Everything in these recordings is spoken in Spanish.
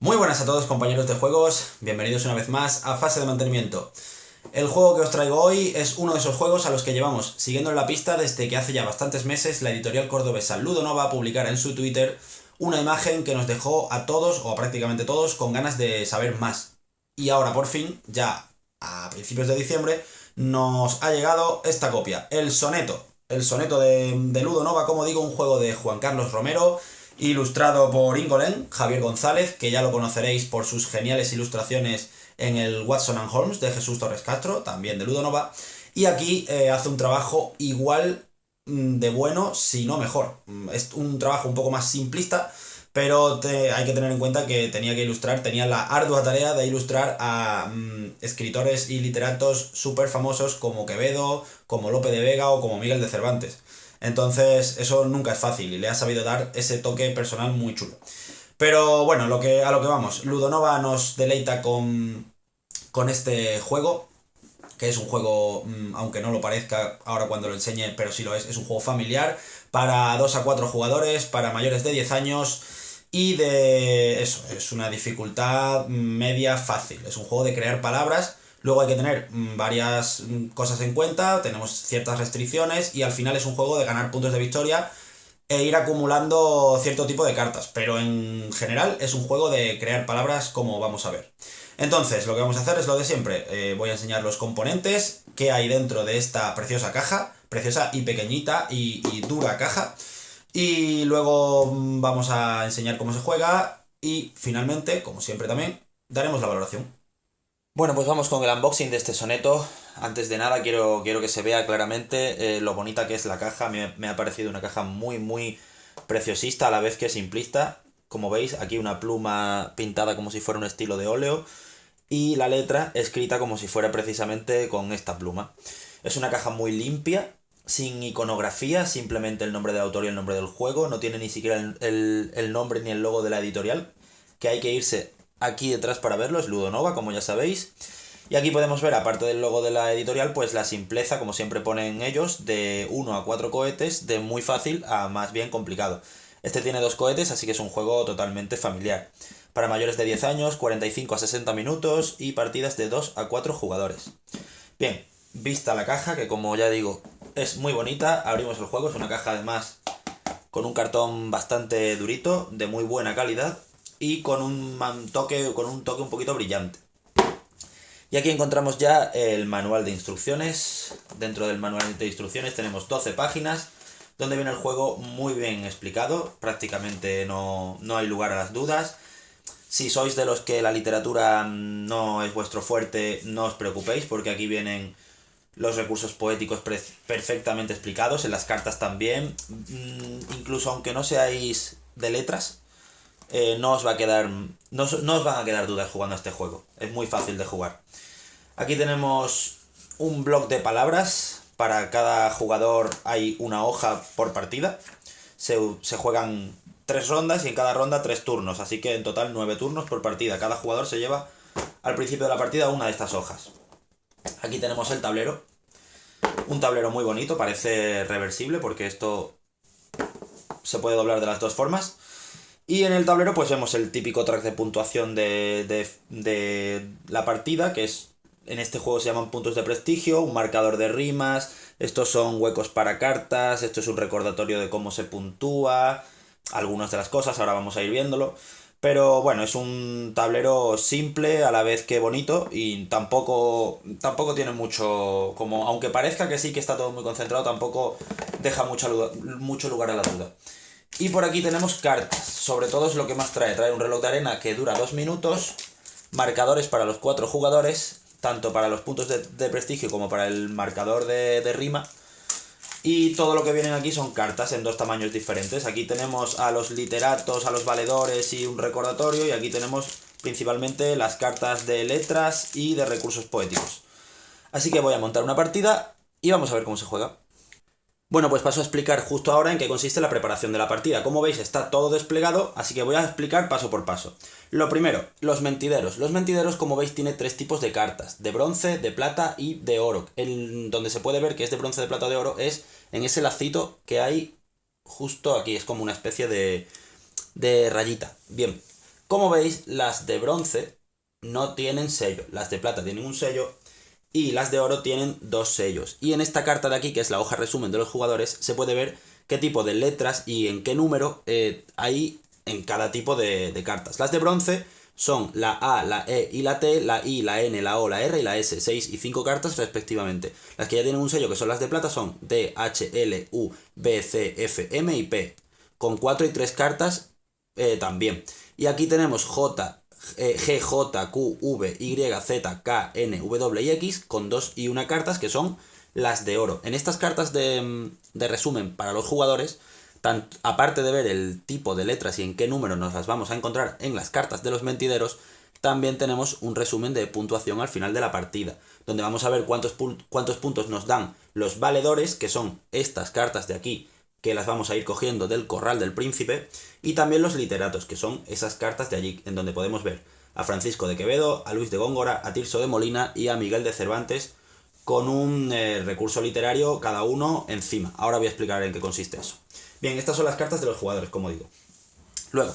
Muy buenas a todos compañeros de juegos, bienvenidos una vez más a Fase de Mantenimiento. El juego que os traigo hoy es uno de esos juegos a los que llevamos siguiendo en la pista desde que hace ya bastantes meses la editorial cordobesa Ludonova publicara en su Twitter una imagen que nos dejó a todos, o a prácticamente todos, con ganas de saber más. Y ahora por fin, ya a principios de diciembre, nos ha llegado esta copia, el Soneto. El Soneto de Ludonova, como digo, un juego de Juan Carlos Romero, ilustrado por Ingolén, Javier González, que ya lo conoceréis por sus geniales ilustraciones en el Watson and Holmes de Jesús Torres Castro, también de Ludonova, y aquí hace un trabajo igual de bueno, si no mejor. Es un trabajo un poco más simplista, pero hay que tener en cuenta que tenía la ardua tarea de ilustrar a escritores y literatos súper famosos como Quevedo, como Lope de Vega o como Miguel de Cervantes. Entonces, eso nunca es fácil y le ha sabido dar ese toque personal muy chulo. Pero bueno, a lo que vamos. Ludonova nos deleita con este juego, que es un juego, aunque no lo parezca ahora cuando lo enseñe, pero sí lo es un juego familiar para 2 a 4 jugadores, para mayores de 10 años y de eso, es una dificultad media fácil. Es un juego de crear palabras. Luego hay que tener varias cosas en cuenta, tenemos ciertas restricciones y al final es un juego de ganar puntos de victoria e ir acumulando cierto tipo de cartas, pero en general es un juego de crear palabras como vamos a ver. Entonces, lo que vamos a hacer es lo de siempre. Voy a enseñar los componentes que hay dentro de esta preciosa caja, preciosa y pequeñita y dura caja. Y luego vamos a enseñar cómo se juega y finalmente, como siempre también, daremos la valoración. Bueno, pues vamos con el unboxing de este soneto. Antes de nada quiero que se vea claramente lo bonita que es la caja. Me ha parecido una caja muy preciosista a la vez que simplista. Como veis, aquí una pluma pintada como si fuera un estilo de óleo y la letra escrita como si fuera precisamente con esta pluma. Es una caja muy limpia, sin iconografía, simplemente el nombre del autor y el nombre del juego. No tiene ni siquiera el nombre ni el logo de la editorial, que hay que irse aquí detrás para verlo. Es Ludonova, como ya sabéis. Y aquí podemos ver, aparte del logo de la editorial, pues la simpleza, como siempre ponen ellos, de 1 a 4 cohetes, de muy fácil a más bien complicado. Este tiene 2 cohetes, así que es un juego totalmente familiar. Para mayores de 10 años, 45 a 60 minutos y partidas de 2 a 4 jugadores. Bien, vista la caja, que como ya digo, es muy bonita. Abrimos el juego, es una caja además con un cartón bastante durito, de muy buena calidad y con un toque un poquito brillante. Y aquí encontramos ya el manual de instrucciones. Dentro del manual de instrucciones tenemos 12 páginas donde viene el juego muy bien explicado. Prácticamente no hay lugar a las dudas. Si sois de los que la literatura no es vuestro fuerte, no os preocupéis porque aquí vienen los recursos poéticos perfectamente explicados, en las cartas también. Incluso aunque no seáis de letras, no os va a quedar. No os van a quedar dudas jugando a este juego. Es muy fácil de jugar. Aquí tenemos un bloc de palabras. Para cada jugador hay una hoja por partida. Se juegan 3 rondas y en cada ronda 3 turnos. Así que en total 9 turnos por partida. Cada jugador se lleva al principio de la partida una de estas hojas. Aquí tenemos el tablero. Un tablero muy bonito, parece reversible porque esto se puede doblar de las dos formas. Y en el tablero pues vemos el típico track de puntuación de la partida, que es, en este juego se llaman puntos de prestigio, un marcador de rimas, estos son huecos para cartas, esto es un recordatorio de cómo se puntúa, algunas de las cosas, ahora vamos a ir viéndolo. Pero bueno, es un tablero simple a la vez que bonito y tampoco tiene mucho, como aunque parezca que sí que está todo muy concentrado, tampoco deja mucho lugar a la duda. Y por aquí tenemos cartas, sobre todo es lo que más trae. Trae un reloj de arena que dura 2 minutos, marcadores para los 4 jugadores, tanto para los puntos de prestigio como para el marcador de rima. Y todo lo que vienen aquí son cartas en 2 tamaños diferentes. Aquí tenemos a los literatos, a los valedores y un recordatorio. Y aquí tenemos principalmente las cartas de letras y de recursos poéticos. Así que voy a montar una partida y vamos a ver cómo se juega. Bueno, pues paso a explicar justo ahora en qué consiste la preparación de la partida. Como veis está todo desplegado, así que voy a explicar paso por paso. Lo primero, los mentideros. Los mentideros, como veis, tiene 3 tipos de cartas, de bronce, de plata y de oro. Donde se puede ver que es de bronce, de plata o de oro es en ese lacito que hay justo aquí, es como una especie de rayita. Bien, Como veis, las de bronce no tienen sello. Las de plata tienen un sello y las de oro tienen 2 sellos. Y en esta carta de aquí, que es la hoja resumen de los jugadores, se puede ver qué tipo de letras y en qué número hay en cada tipo de cartas. Las de bronce son la A, la E y la T, la I, la N, la O, la R y la S, 6 y 5 cartas respectivamente. Las que ya tienen un sello, que son las de plata, son D, H, L, U, B, C, F, M y P, con 4 y 3 cartas también. Y aquí tenemos J, G, J, Q, V, Y, Z, K, N, W y X, con 2 y 1 cartas, que son las de oro. En estas cartas de resumen para los jugadores, aparte de ver el tipo de letras y en qué número nos las vamos a encontrar en las cartas de los mentideros, también tenemos un resumen de puntuación al final de la partida, donde vamos a ver cuántos puntos nos dan los valedores, que son estas cartas de aquí, que las vamos a ir cogiendo del corral del príncipe, y también los literatos, que son esas cartas de allí, en donde podemos ver a Francisco de Quevedo, a Luis de Góngora, a Tirso de Molina y a Miguel de Cervantes, con un recurso literario cada uno encima. Ahora voy a explicar en qué consiste eso. Bien, estas son las cartas de los jugadores, como digo. Luego,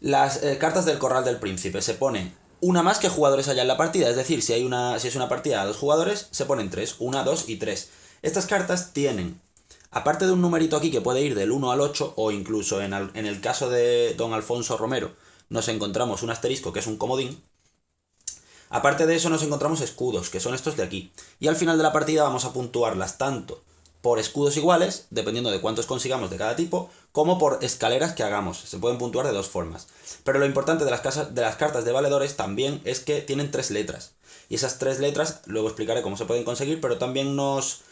las cartas del corral del príncipe se ponen una más que jugadores haya en la partida. Es decir, si es una partida a 2 jugadores, se ponen 3. 1, 2 y 3. Estas cartas tienen, aparte de un numerito aquí que puede ir del 1 al 8, o incluso en el caso de don Alfonso Romero, nos encontramos un asterisco, que es un comodín. Aparte de eso nos encontramos escudos, que son estos de aquí. Y al final de la partida vamos a puntuarlas tanto por escudos iguales, dependiendo de cuántos consigamos de cada tipo, como por escaleras que hagamos. Se pueden puntuar de 2 formas. Pero lo importante de las cartas de valedores también es que tienen 3 letras. Y esas 3 letras, luego explicaré cómo se pueden conseguir, pero también nos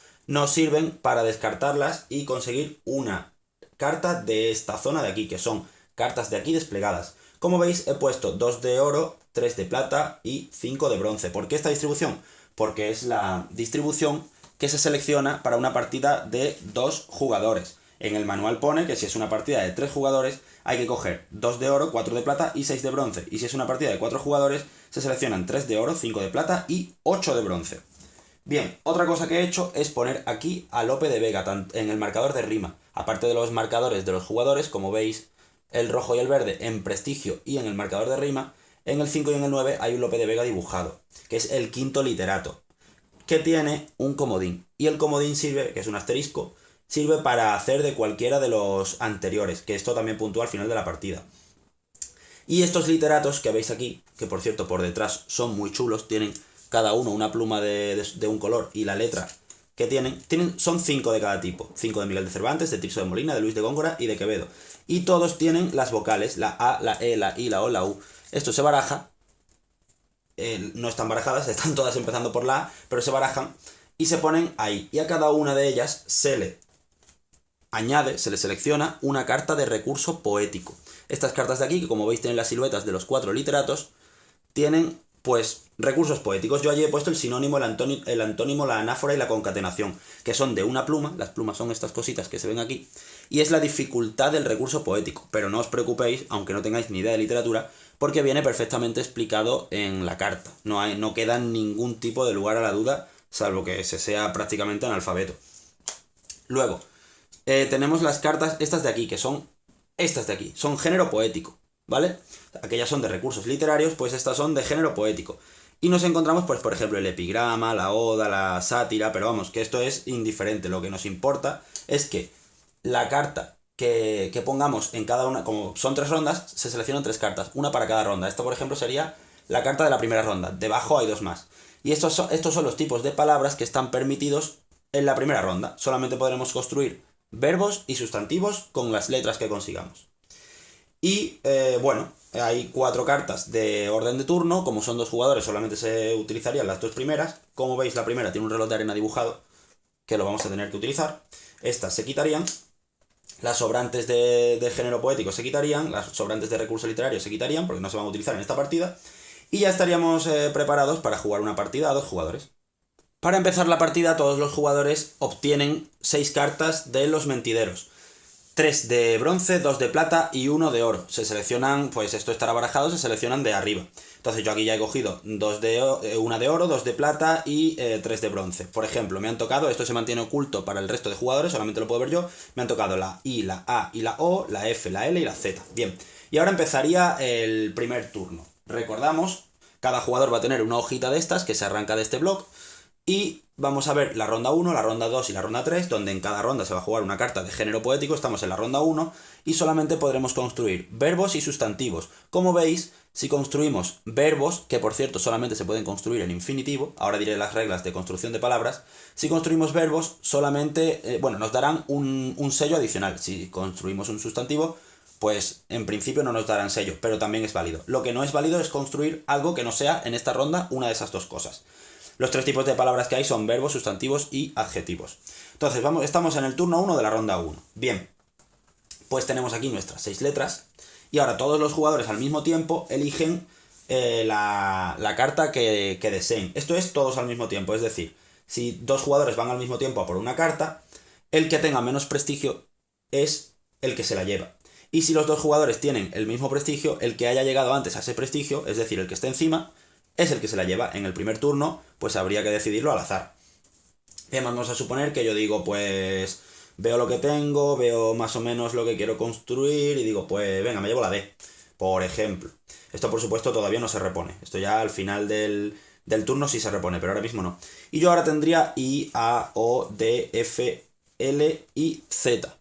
sirven para descartarlas y conseguir una carta de esta zona de aquí, que son cartas de aquí desplegadas. Como veis, he puesto 2 de oro, 3 de plata y 5 de bronce. ¿Por qué esta distribución? Porque es la distribución que se selecciona para una partida de 2 jugadores. En el manual pone que si es una partida de 3 jugadores hay que coger 2 de oro, 4 de plata y 6 de bronce. Y si es una partida de 4 jugadores se seleccionan 3 de oro, 5 de plata y 8 de bronce. Bien, otra cosa que he hecho es poner aquí a Lope de Vega en el marcador de rima. Aparte de los marcadores de los jugadores, como veis, el rojo y el verde en prestigio y en el marcador de rima, en el 5 y en el 9 hay un Lope de Vega dibujado, que es el quinto literato, que tiene un comodín. Y el comodín sirve, que es un asterisco, sirve para hacer de cualquiera de los anteriores, que esto también puntúa al final de la partida. Y estos literatos que veis aquí, que por cierto por detrás son muy chulos, tienen cada uno una pluma de un color y la letra que tienen son 5 de cada tipo. 5 de Miguel de Cervantes, de Tirso de Molina, de Luis de Góngora y de Quevedo. Y todos tienen las vocales, la A, la E, la I, la O, la U. Esto se baraja. No están barajadas, están todas empezando por la A, pero se barajan y se ponen ahí. Y a cada una de ellas se le añade, se le selecciona una carta de recurso poético. Estas cartas de aquí, que como veis tienen las siluetas de los 4 literatos, tienen pues recursos poéticos. Yo allí he puesto el sinónimo, el antónimo, la anáfora y la concatenación, que son de una pluma. Las plumas son estas cositas que se ven aquí, y es la dificultad del recurso poético. Pero no os preocupéis, aunque no tengáis ni idea de literatura, porque viene perfectamente explicado en la carta. No queda ningún tipo de lugar a la duda, salvo que se sea prácticamente analfabeto. Luego, tenemos las cartas estas de aquí, que son estas de aquí. Son género poético, ¿vale? Aquellas son de recursos literarios, pues estas son de género poético. Y nos encontramos, pues, por ejemplo, el epigrama, la oda, la sátira, pero vamos, que esto es indiferente. Lo que nos importa es que la carta que pongamos en cada una, como son 3 rondas, se seleccionan 3 cartas, una para cada ronda. Esto, por ejemplo, sería la carta de la primera ronda. Debajo hay 2 más. Y estos son los tipos de palabras que están permitidos en la primera ronda. Solamente podremos construir verbos y sustantivos con las letras que consigamos. Y bueno, hay 4 cartas de orden de turno. Como son 2 jugadores, solamente se utilizarían las 2 primeras. Como veis, la primera tiene un reloj de arena dibujado, que lo vamos a tener que utilizar. Estas se quitarían. Las sobrantes de género poético se quitarían. Las sobrantes de recurso literario se quitarían, porque no se van a utilizar en esta partida. Y ya estaríamos preparados para jugar una partida a 2 jugadores. Para empezar la partida, todos los jugadores obtienen 6 cartas de los mentideros. 3 de bronce, 2 de plata y 1 de oro. Se seleccionan, pues esto estará barajado, se seleccionan de arriba. Entonces yo aquí ya he cogido 1 de oro, 2 de plata y 3 de bronce. Por ejemplo, me han tocado, esto se mantiene oculto para el resto de jugadores, solamente lo puedo ver yo, me han tocado la I, la A y la O, la F, la L y la Z. Bien, y ahora empezaría el primer turno. Recordamos, cada jugador va a tener una hojita de estas que se arranca de este bloque. Y vamos a ver la ronda 1, la ronda 2 y la ronda 3, donde en cada ronda se va a jugar una carta de género poético. Estamos en la ronda 1 y solamente podremos construir verbos y sustantivos. Como veis, si construimos verbos, que por cierto solamente se pueden construir en infinitivo, ahora diré las reglas de construcción de palabras, si construimos verbos solamente, nos darán un sello adicional. Si construimos un sustantivo, pues en principio no nos darán sello, pero también es válido. Lo que no es válido es construir algo que no sea en esta ronda una de esas dos cosas. Los 3 tipos de palabras que hay son verbos, sustantivos y adjetivos. Entonces, estamos en el turno 1 de la ronda 1. Bien, pues tenemos aquí nuestras 6 letras. Y ahora todos los jugadores al mismo tiempo eligen la carta que deseen. Esto es todos al mismo tiempo. Es decir, si 2 jugadores van al mismo tiempo a por una carta, el que tenga menos prestigio es el que se la lleva. Y si los 2 jugadores tienen el mismo prestigio, el que haya llegado antes a ese prestigio, es decir, el que esté encima, es el que se la lleva. En el primer turno, pues habría que decidirlo al azar. Bien, vamos a suponer que yo digo, pues veo lo que tengo, veo más o menos lo que quiero construir y digo, pues venga, me llevo la D, por ejemplo. Esto por supuesto todavía no se repone. Esto ya al final del turno sí se repone, pero ahora mismo no. Y yo ahora tendría I, A, O, D, F, L y Z.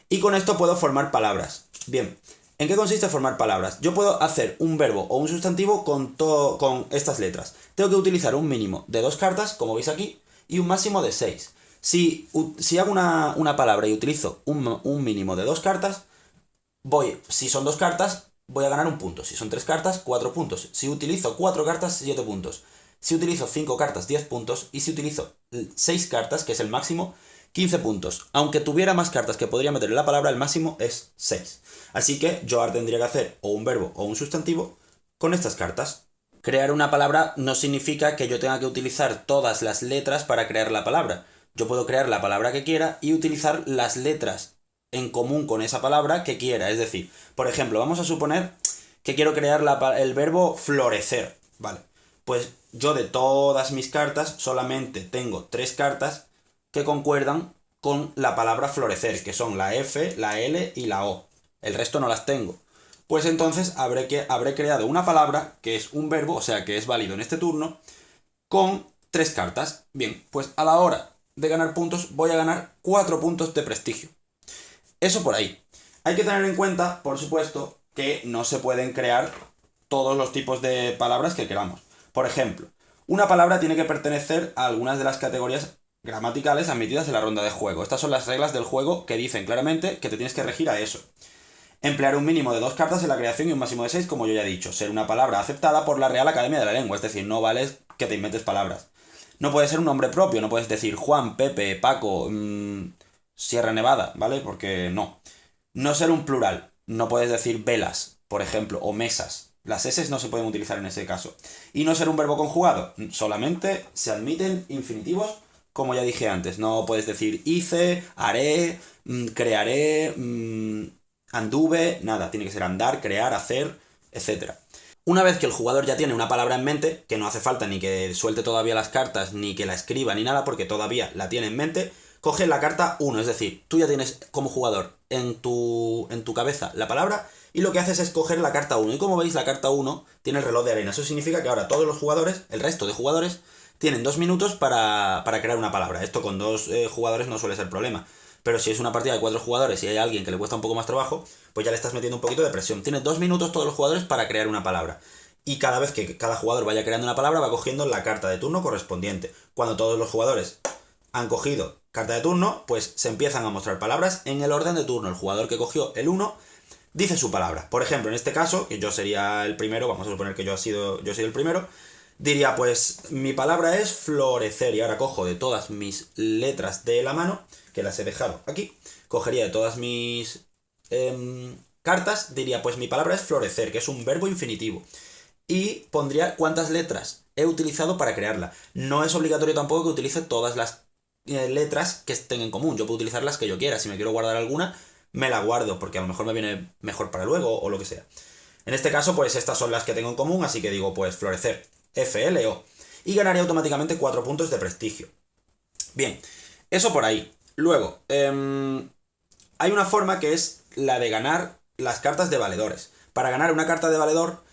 Y con esto puedo formar palabras. Bien, ¿en qué consiste formar palabras? Yo puedo hacer un verbo o un sustantivo con estas letras. Tengo que utilizar un mínimo de 2 cartas, como veis aquí, y un máximo de 6. Si hago una palabra y utilizo un mínimo de 2 cartas, si son 2 cartas, voy a ganar un punto. Si son 3 cartas, 4 puntos. Si utilizo 4 cartas, 7 puntos. Si utilizo 5 cartas, 10 puntos. Y si utilizo 6 cartas, que es el máximo, 15 puntos. Aunque tuviera más cartas que podría meter en la palabra, el máximo es 6. Así que yo ahora tendría que hacer o un verbo o un sustantivo con estas cartas. Crear una palabra no significa que yo tenga que utilizar todas las letras para crear la palabra. Yo puedo crear la palabra que quiera y utilizar las letras en común con esa palabra que quiera. Es decir, por ejemplo, vamos a suponer que quiero crear el verbo florecer. Vale, pues yo de todas mis cartas solamente tengo 3 cartas que concuerdan con la palabra florecer, que son la F, la L y la O. El resto no las tengo. Pues entonces habré creado una palabra que es un verbo, o sea que es válido en este turno, con 3 cartas. Bien, pues a la hora de ganar puntos voy a ganar 4 puntos de prestigio. Eso por ahí. Hay que tener en cuenta, por supuesto, que no se pueden crear todos los tipos de palabras que queramos. Por ejemplo, una palabra tiene que pertenecer a algunas de las categorías gramaticales admitidas en la ronda de juego. Estas son las reglas del juego que dicen claramente que te tienes que regir a eso. Emplear un mínimo de 2 cartas en la creación y un máximo de 6, como yo ya he dicho. Ser una palabra aceptada por la Real Academia de la Lengua, es decir, no vale que te inventes palabras. No puede ser un nombre propio, no puedes decir Juan, Pepe, Paco, Sierra Nevada, ¿vale? Porque no. No ser un plural, no puedes decir velas, por ejemplo, o mesas. Las S no se pueden utilizar en ese caso. Y no ser un verbo conjugado, solamente se admiten infinitivos, como ya dije antes. No puedes decir hice, haré, crearé, anduve, nada. Tiene que ser andar, crear, hacer, etc. Una vez que el jugador ya tiene una palabra en mente, que no hace falta ni que suelte todavía las cartas, ni que la escriba, ni nada, porque todavía la tiene en mente, coge la carta 1, es decir, tú ya tienes como jugador en tu cabeza la palabra y lo que haces es coger la carta 1. Y como veis, la carta 1 tiene el reloj de arena. Eso significa que ahora todos los jugadores, el resto de jugadores, tienen 2 minutos para crear una palabra. Esto con 2 jugadores no suele ser problema. Pero si es una partida de 4 jugadores y hay alguien que le cuesta un poco más trabajo, pues ya le estás metiendo un poquito de presión. Tiene 2 minutos todos los jugadores para crear una palabra. Y cada vez que cada jugador vaya creando una palabra, va cogiendo la carta de turno correspondiente. Cuando todos los jugadores han cogido carta de turno, pues se empiezan a mostrar palabras en el orden de turno. El jugador que cogió el 1 dice su palabra. Por ejemplo, en este caso, que yo sería el primero, vamos a suponer que yo soy el primero, diría pues mi palabra es florecer. Y ahora cojo de todas mis letras de la mano, que las he dejado aquí, cogería de todas mis cartas, diría pues mi palabra es florecer, que es un verbo infinitivo. Y pondría cuántas letras he utilizado para crearla. No es obligatorio tampoco que utilice todas las letras que estén en común. Yo puedo utilizar las que yo quiera. Si me quiero guardar alguna, me la guardo porque a lo mejor me viene mejor para luego o lo que sea. En este caso, pues estas son las que tengo en común, así que digo, pues florecer, FLO. Y ganaría automáticamente 4 puntos de prestigio. Bien, eso por ahí. Luego, hay una forma que es la de ganar las cartas de valedores. Para ganar una carta de valedor,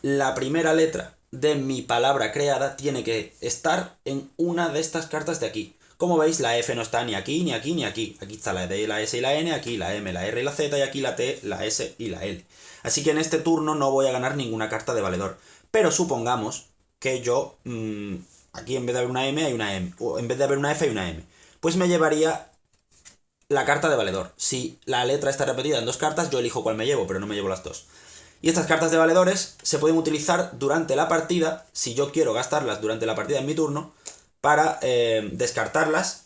la primera letra de mi palabra creada tiene que estar en una de estas cartas de aquí. Como veis, la F no está ni aquí, ni aquí, ni aquí. Aquí está la D, la S y la N, aquí la M, la R y la Z, y aquí la T, la S y la L. Así que en este turno no voy a ganar ninguna carta de valedor. Pero supongamos que yo, aquí en vez de haber una M hay una M, o en vez de haber una F hay una M. Pues me llevaría la carta de valedor. Si la letra está repetida en 2 cartas, yo elijo cuál me llevo, pero no me llevo las 2. Y estas cartas de valedores se pueden utilizar durante la partida, si yo quiero gastarlas durante la partida en mi turno, para descartarlas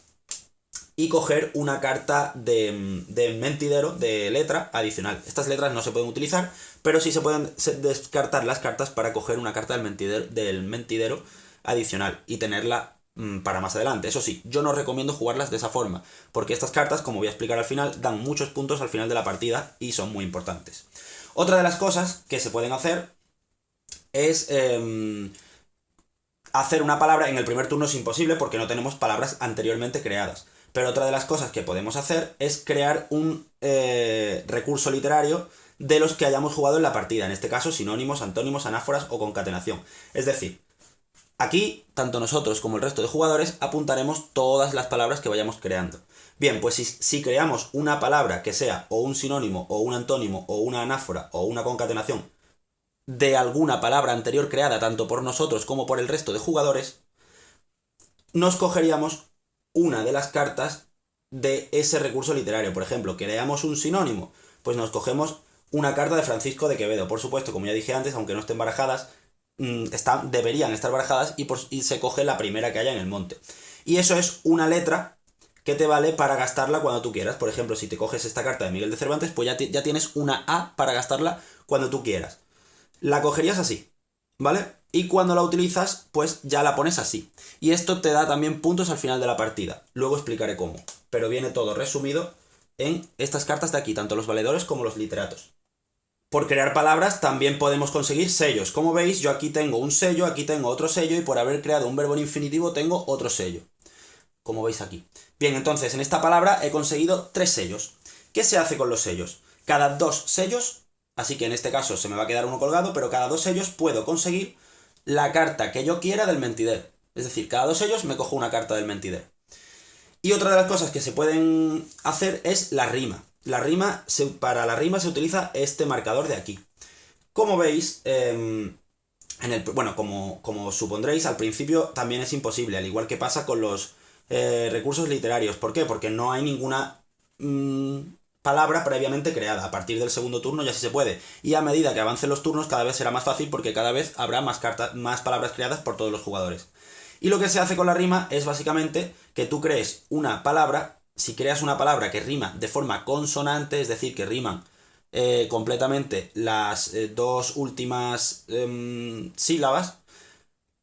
y coger una carta de mentidero, de letra adicional. Estas letras no se pueden utilizar, pero sí se pueden descartar las cartas para coger una carta del mentidero adicional y tenerla para más adelante. Eso sí, yo no recomiendo jugarlas de esa forma, porque estas cartas, como voy a explicar al final, dan muchos puntos al final de la partida y son muy importantes. Otra de las cosas que se pueden hacer es hacer una palabra. En el primer turno es imposible porque no tenemos palabras anteriormente creadas. Pero otra de las cosas que podemos hacer es crear un recurso literario de los que hayamos jugado en la partida. En este caso, sinónimos, antónimos, anáforas o concatenación. Es decir, aquí, tanto nosotros como el resto de jugadores apuntaremos todas las palabras que vayamos creando. Bien, pues si creamos una palabra que sea o un sinónimo, o un antónimo, o una anáfora, o una concatenación de alguna palabra anterior creada tanto por nosotros como por el resto de jugadores, nos cogeríamos una de las cartas de ese recurso literario. Por ejemplo, creamos un sinónimo, pues nos cogemos una carta de Francisco de Quevedo. Por supuesto, como ya dije antes, aunque no estén barajadas, deberían estar barajadas y se coge la primera que haya en el monte. Y eso es una letra que te vale para gastarla cuando tú quieras. Por ejemplo, si te coges esta carta de Miguel de Cervantes, pues ya tienes una A para gastarla cuando tú quieras. La cogerías así, ¿vale? Y cuando la utilizas, pues ya la pones así. Y esto te da también puntos al final de la partida. Luego explicaré cómo. Pero viene todo resumido en estas cartas de aquí, tanto los valedores como los literatos. Por crear palabras también podemos conseguir sellos. Como veis, yo aquí tengo un sello, aquí tengo otro sello, y por haber creado un verbo en infinitivo tengo otro sello. Como veis aquí. Bien, entonces en esta palabra he conseguido 3 sellos. ¿Qué se hace con los sellos? Cada 2 sellos, así que en este caso se me va a quedar uno colgado, pero cada 2 sellos puedo conseguir la carta que yo quiera del mentider. Es decir, cada 2 sellos me cojo una carta del mentider. Y otra de las cosas que se pueden hacer es la rima. Para la rima se utiliza este marcador de aquí. Como veis, como supondréis, al principio también es imposible, al igual que pasa con los recursos literarios. ¿Por qué? Porque no hay ninguna palabra previamente creada. A partir del segundo turno ya sí se puede. Y a medida que avancen los turnos cada vez será más fácil porque cada vez habrá más palabras creadas por todos los jugadores. Y lo que se hace con la rima es básicamente que tú crees una palabra. Si creas una palabra que rima de forma consonante, es decir, que riman completamente las 2 últimas sílabas,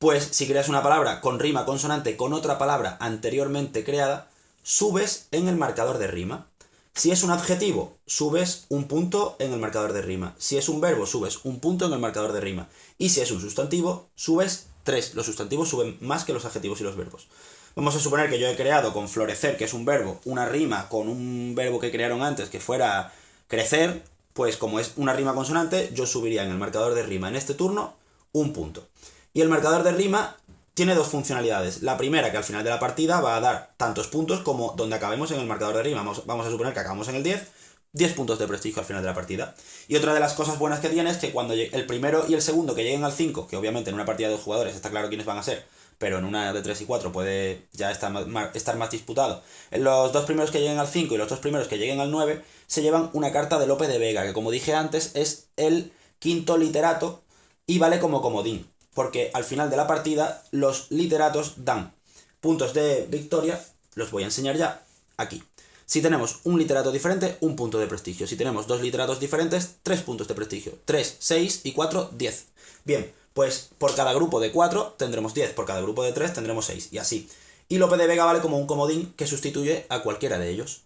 pues si creas una palabra con rima consonante con otra palabra anteriormente creada, subes en el marcador de rima. Si es un adjetivo, subes un punto en el marcador de rima. Si es un verbo, subes un punto en el marcador de rima. Y si es un sustantivo, subes 3. Los sustantivos suben más que los adjetivos y los verbos. Vamos a suponer que yo he creado con florecer, que es un verbo, una rima con un verbo que crearon antes, que fuera crecer. Pues como es una rima consonante, yo subiría en el marcador de rima en este turno un punto. Y el marcador de rima tiene 2 funcionalidades. La primera, que al final de la partida va a dar tantos puntos como donde acabemos en el marcador de rima. Vamos a suponer que acabamos en el 10 puntos de prestigio al final de la partida. Y otra de las cosas buenas que tiene es que cuando el primero y el segundo que lleguen al 5, que obviamente en una partida de 2 jugadores está claro quiénes van a ser, pero en una de 3 y 4 puede ya estar más disputado. Los 2 primeros que lleguen al 5 y los 2 primeros que lleguen al 9 se llevan una carta de Lope de Vega, que como dije antes es el quinto literato y vale como comodín. Porque al final de la partida los literatos dan puntos de victoria, los voy a enseñar ya aquí. Si tenemos un literato diferente, 1 punto de prestigio. Si tenemos 2 literatos diferentes, 3 puntos de prestigio. 3, 6 y 4, 10. Bien, pues por cada grupo de 4 tendremos 10, por cada grupo de 3 tendremos 6, y así. Y Lope de Vega vale como un comodín que sustituye a cualquiera de ellos.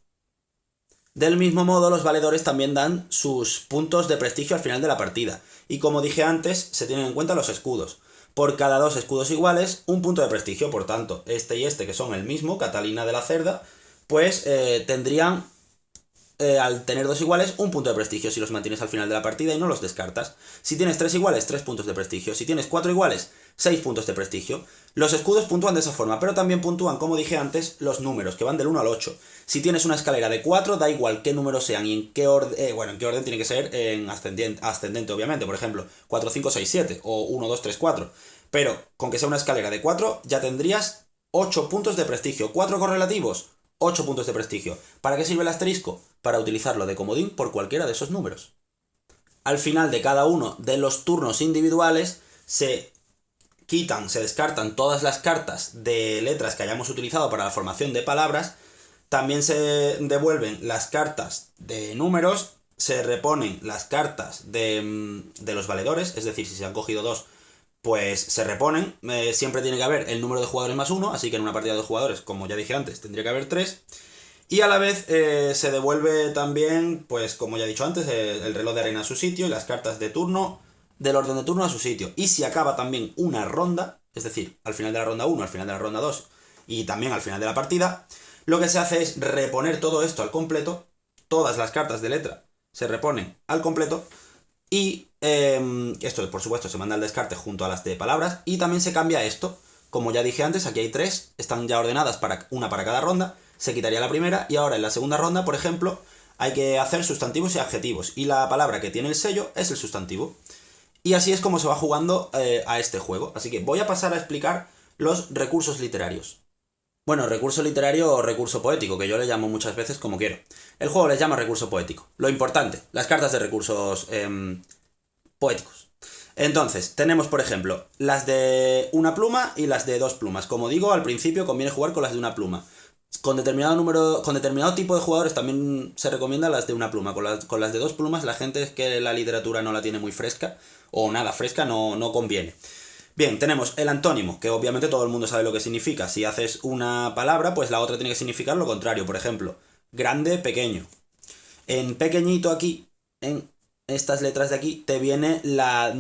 Del mismo modo, los valedores también dan sus puntos de prestigio al final de la partida. Y como dije antes, se tienen en cuenta los escudos. Por cada 2 escudos iguales, un punto de prestigio. Por tanto, este y este, que son el mismo, Catalina de la Cerda, pues tendrían, al tener 2 iguales, un punto de prestigio si los mantienes al final de la partida y no los descartas. Si tienes 3 iguales, 3 puntos de prestigio. Si tienes 4 iguales, 6 puntos de prestigio. Los escudos puntúan de esa forma, pero también puntúan, como dije antes, los números, que van del 1 al 8. Si tienes una escalera de 4, da igual qué números sean y en qué orden... en qué orden tiene que ser en ascendente, obviamente. Por ejemplo, 4, 5, 6, 7 o 1, 2, 3, 4. Pero con que sea una escalera de 4, ya tendrías 8 puntos de prestigio. 4 correlativos, 8 puntos de prestigio. ¿Para qué sirve el asterisco? Para utilizarlo de comodín por cualquiera de esos números. Al final de cada uno de los turnos individuales se descartan todas las cartas de letras que hayamos utilizado para la formación de palabras. También se devuelven las cartas de números, se reponen las cartas de los valedores, es decir, si se han cogido 2, pues se reponen. Siempre tiene que haber el número de jugadores más 1, así que en una partida de 2 jugadores, como ya dije antes, tendría que haber 3. Y a la vez se devuelve también, pues como ya he dicho antes, el reloj de arena a su sitio y las cartas de turno, del orden de turno a su sitio. Y si acaba también una ronda, es decir, al final de la ronda 1, al final de la ronda 2 y también al final de la partida, lo que se hace es reponer todo esto al completo. Todas las cartas de letra se reponen al completo. Y esto, por supuesto, se manda al descarte junto a las de palabras. Y también se cambia esto. Como ya dije antes, aquí hay 3, están ya ordenadas una para cada ronda. Se quitaría la primera y ahora en la segunda ronda, por ejemplo, hay que hacer sustantivos y adjetivos. Y la palabra que tiene el sello es el sustantivo. Y así es como se va jugando a este juego. Así que voy a pasar a explicar los recursos literarios. Bueno, recurso literario o recurso poético, que yo le llamo muchas veces como quiero. El juego les llama recurso poético. Lo importante, las cartas de recursos poéticos. Entonces, tenemos por ejemplo las de una pluma y las de 2 plumas. Como digo, al principio conviene jugar con las de una pluma. Con determinado tipo de jugadores también se recomienda las de una pluma. Con las de 2 plumas, la gente es que la literatura no la tiene muy fresca, o nada fresca, no conviene. Bien, tenemos el antónimo, que obviamente todo el mundo sabe lo que significa. Si haces una palabra, pues la otra tiene que significar lo contrario. Por ejemplo, grande, pequeño. En pequeñito aquí, en estas letras de aquí, te viene la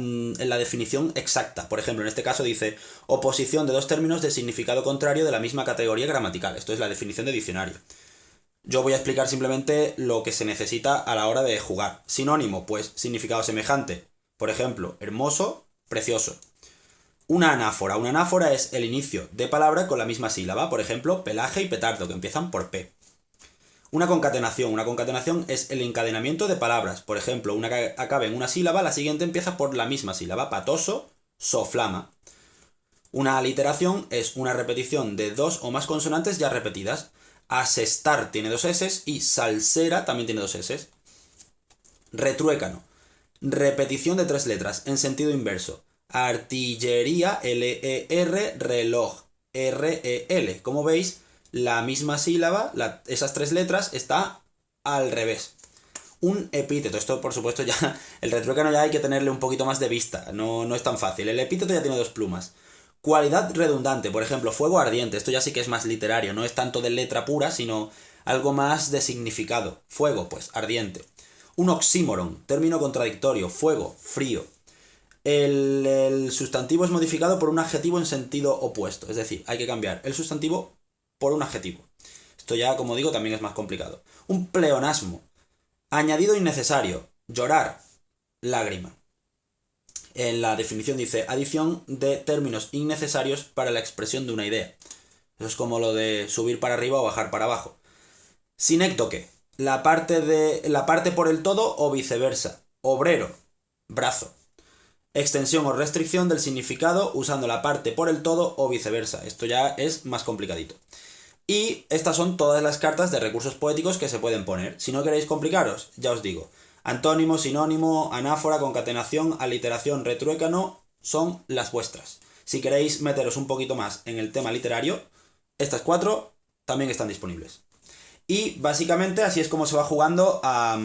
definición exacta. Por ejemplo, en este caso dice oposición de 2 términos de significado contrario de la misma categoría gramatical. Esto es la definición de diccionario. Yo voy a explicar simplemente lo que se necesita a la hora de jugar. Sinónimo, pues significado semejante. Por ejemplo, hermoso, precioso. Una anáfora. Una anáfora es el inicio de palabra con la misma sílaba. Por ejemplo, pelaje y petardo, que empiezan por P. Una concatenación. Una concatenación es el encadenamiento de palabras. Por ejemplo, una que acabe en una sílaba, la siguiente empieza por la misma sílaba. Patoso, soflama. Una aliteración es una repetición de 2 o más consonantes ya repetidas. Asestar tiene 2 S y salsera también tiene 2 S. Retruécano. Repetición de 3 letras en sentido inverso. Artillería, L-E-R, reloj, R-E-L. Como veis, la misma sílaba, esas 3 letras, está al revés. Un epíteto, esto por supuesto ya, el retruécano ya hay que tenerle un poquito más de vista, no es tan fácil. El epíteto ya tiene 2 plumas. Cualidad redundante, por ejemplo, fuego ardiente, esto ya sí que es más literario, no es tanto de letra pura, sino algo más de significado. Fuego, pues, ardiente. Un oxímoron, término contradictorio, fuego, frío. El sustantivo es modificado por un adjetivo en sentido opuesto. Es decir, hay que cambiar el sustantivo por un adjetivo. Esto ya, como digo, también es más complicado. Un pleonasmo. Añadido innecesario. Llorar. Lágrima. En la definición dice adición de términos innecesarios para la expresión de una idea. Eso es como lo de subir para arriba o bajar para abajo. Sinécdoque. La parte por el todo o viceversa. Obrero. Brazo. Extensión o restricción del significado usando la parte por el todo o viceversa. Esto ya es más complicadito. Y estas son todas las cartas de recursos poéticos que se pueden poner. Si no queréis complicaros, ya os digo. Antónimo, sinónimo, anáfora, concatenación, aliteración, retruécano son las vuestras. Si queréis meteros un poquito más en el tema literario, estas 4 también están disponibles. Y básicamente así es como se va jugando a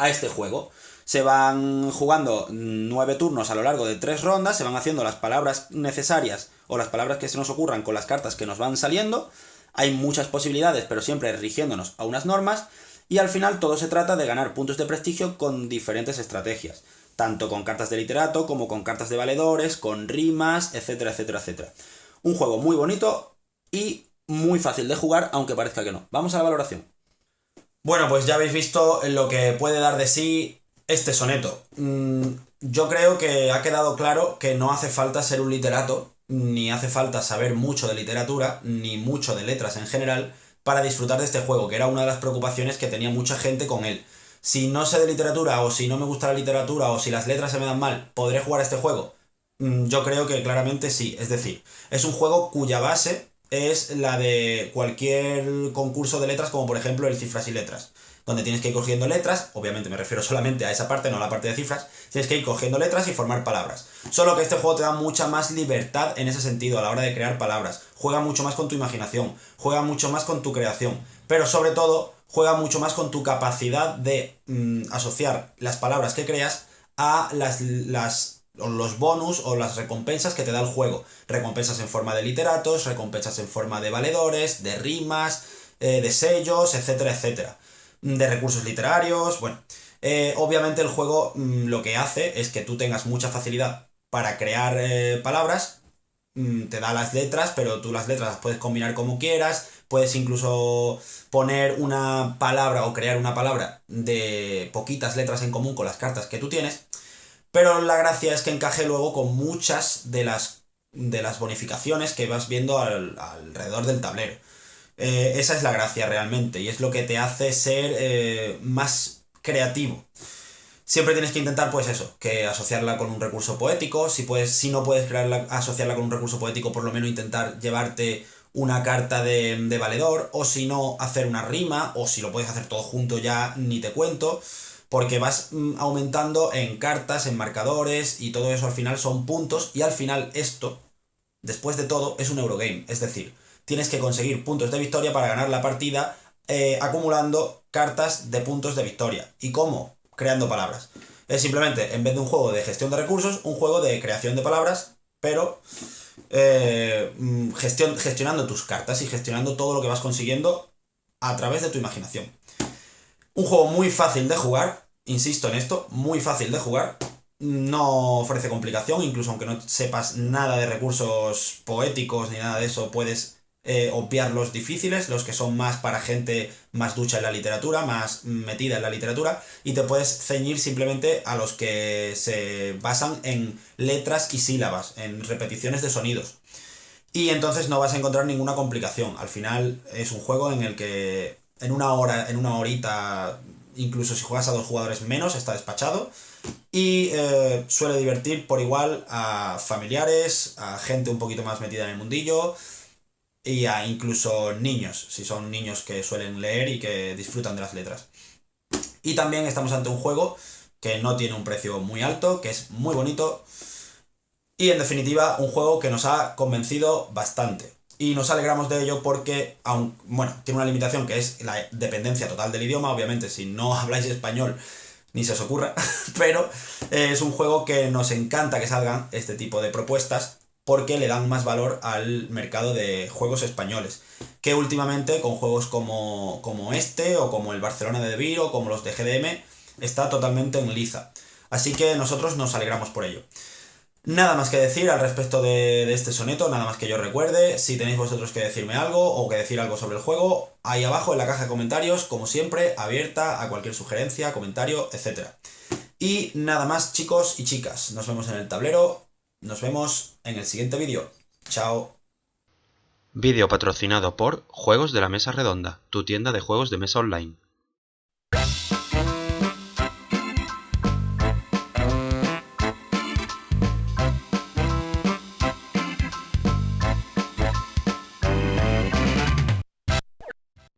este juego. Se van jugando 9 turnos a lo largo de 3 rondas, se van haciendo las palabras necesarias o las palabras que se nos ocurran con las cartas que nos van saliendo. Hay muchas posibilidades, pero siempre rigiéndonos a unas normas. Y al final todo se trata de ganar puntos de prestigio con diferentes estrategias, tanto con cartas de literato como con cartas de valedores, con rimas, etcétera, etcétera, etcétera. Un juego muy bonito y muy fácil de jugar, aunque parezca que no. Vamos a la valoración. Bueno, pues ya habéis visto lo que puede dar de sí este soneto. Yo creo que ha quedado claro que no hace falta ser un literato, ni hace falta saber mucho de literatura, ni mucho de letras en general, para disfrutar de este juego, que era una de las preocupaciones que tenía mucha gente con él. Si no sé de literatura, o si no me gusta la literatura, o si las letras se me dan mal, ¿podré jugar a este juego? Yo creo que claramente sí. Es decir, es un juego cuya base es la de cualquier concurso de letras, como por ejemplo el Cifras y Letras, donde tienes que ir cogiendo letras, obviamente me refiero solamente a esa parte, no a la parte de cifras, tienes que ir cogiendo letras y formar palabras. Solo que este juego te da mucha más libertad en ese sentido a la hora de crear palabras, juega mucho más con tu imaginación, juega mucho más con tu creación, pero sobre todo juega mucho más con tu capacidad de asociar las palabras que creas a los bonus o las recompensas que te da el juego. Recompensas en forma de literatos, recompensas en forma de valedores, de rimas, de sellos, etcétera, etcétera. De recursos literarios, bueno. Obviamente el juego lo que hace es que tú tengas mucha facilidad para crear palabras. Te da las letras, pero tú las letras las puedes combinar como quieras. Puedes incluso poner una palabra o crear una palabra de poquitas letras en común con las cartas que tú tienes. Pero la gracia es que encaje luego con muchas de las bonificaciones que vas viendo alrededor del tablero. Esa es la gracia realmente y es lo que te hace ser más creativo. Siempre tienes que intentar, pues eso, que asociarla con un recurso poético. Si no puedes asociarla con un recurso poético, por lo menos intentar llevarte una carta de valedor, o si no, hacer una rima, o si lo puedes hacer todo junto ya ni te cuento, porque vas aumentando en cartas, en marcadores, y todo eso al final son puntos, y al final esto, después de todo, es un Eurogame, es decir, tienes que conseguir puntos de victoria para ganar la partida, acumulando cartas de puntos de victoria. ¿Y cómo? Creando palabras. Es simplemente, en vez de un juego de gestión de recursos, un juego de creación de palabras, pero gestionando tus cartas y gestionando todo lo que vas consiguiendo a través de tu imaginación. Un juego muy fácil de jugar, insisto en esto, muy fácil de jugar. No ofrece complicación, incluso aunque no sepas nada de recursos poéticos ni nada de eso, puedes obviar los difíciles, los que son más para gente más ducha en la literatura, más metida en la literatura, y te puedes ceñir simplemente a los que se basan en letras y sílabas, en repeticiones de sonidos. Y entonces no vas a encontrar ninguna complicación. Al final es un juego en el que en una horita, incluso si juegas a 2 jugadores menos, está despachado. Y suele divertir por igual a familiares, a gente un poquito más metida en el mundillo y a incluso niños, si son niños que suelen leer y que disfrutan de las letras. Y también estamos ante un juego que no tiene un precio muy alto, que es muy bonito y en definitiva un juego que nos ha convencido bastante. Y nos alegramos de ello porque, tiene una limitación que es la dependencia total del idioma. Obviamente, si no habláis español, ni se os ocurra, pero es un juego que nos encanta que salgan este tipo de propuestas porque le dan más valor al mercado de juegos españoles, que últimamente con juegos como este, o como el Barcelona de De Beer, o como los de GDM, está totalmente en liza. Así que nosotros nos alegramos por ello. Nada más que decir al respecto de este soneto, nada más que yo recuerde. Si tenéis vosotros que decirme algo o que decir algo sobre el juego, ahí abajo en la caja de comentarios, como siempre, abierta a cualquier sugerencia, comentario, etc. Y nada más, chicos y chicas, nos vemos en el tablero, nos vemos en el siguiente vídeo. Chao. Vídeo patrocinado por Juegos de la Mesa Redonda, tu tienda de juegos de mesa online.